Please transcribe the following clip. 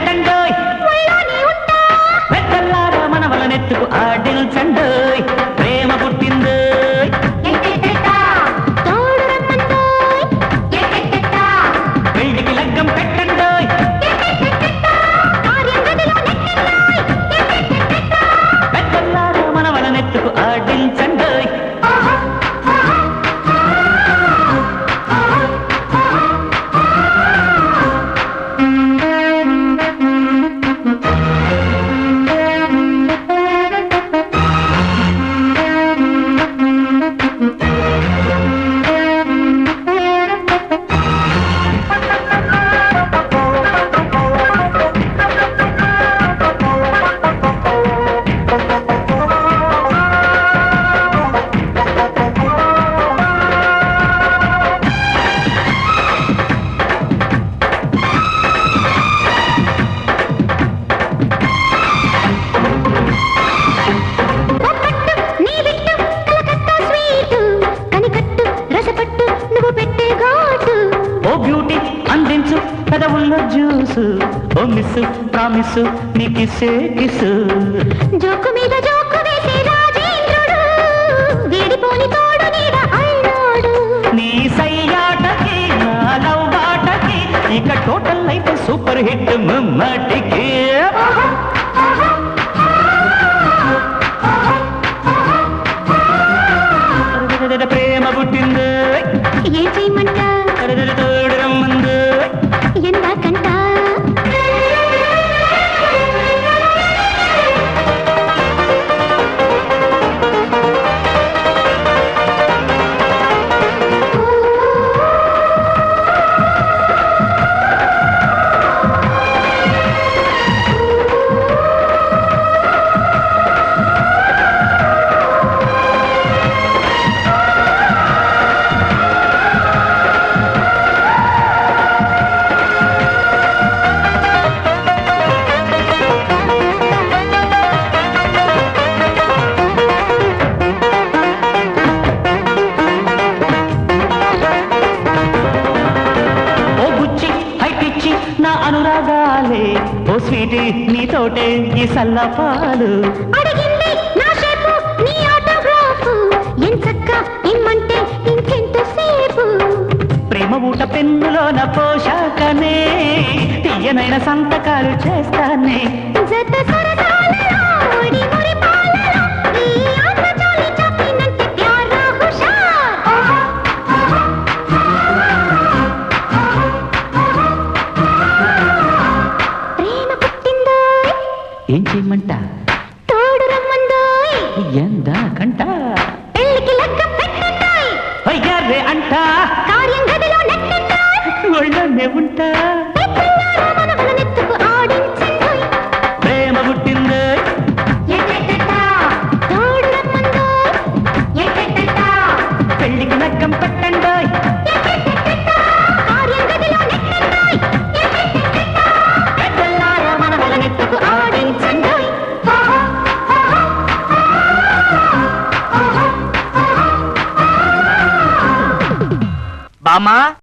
పెట్టండోయ్ పెద్దల్లారా మనవలనెత్తుకు ఆడించండోయ్ ప్రేమ పుట్టిందోయ్ పెళ్లికి లగ్గం పెట్టండోయ్ పెద్దల్లారా మనవలనెత్తుకు ఆడించండోయ్ పెదవుల్లో జ్యూసు ఓ మిస్సు ప్రామిస్సు నీ కిస్సే కిస్సు జోకు మీద జోకు వేసే రాజేంద్రుడు వీడిపోని తోడు నీడ అల్లాడు నీ సయ్యాటకి నా లవ్వాటకి ఇక టోటల్ లైఫ్ సూపర్ హిట్ ముమ్మటికి ప్రేమ పుట్టింది ఏం చేయమంట తోడు రమ్మంది ఎందాకంట నా అనురాగాలే ఓ స్వీటీ నీతోటే ఈ సల్లపాలు అడిగింది నా షేపు నీ ఆటోగ్రాఫ్ ఎంచక్క ఇమ్మంటే ఇంకెంతసేపు ప్రేమ ఊట పెన్నులోన పోషాకనే తీయనైన సంతకాలు చేస్తానే జత సరసాలలో ఒడి మురిపాలలో ఈ ఆంధ్రజాలి చాపినంటే ప్యారా హుషార్ ప్రేమ పుట్టిందోయ్ ఏం చేయమంట తోడు రమ్మందోయ్ ఎందాకంట పెళ్లికి లగ్గం పెట్టండోయ్ అయ్యారే అంట కార్యం గదిలో నెట్టండోయ్ ఒళ్ళోనే ఉంటా పెద్దల్లారా మనవలనెత్తుకు ఆడించండోయ్ ప్రేమ పుట్టింది తోడు రమ్మందోయ్ పెళ్లికి లగ్గం పెట్టండోయ్ కార్యం గదిలో నెట్టండోయ్ పెద్దల్లారా మనవలనెత్తుకు ఆడించండోయ్ బామా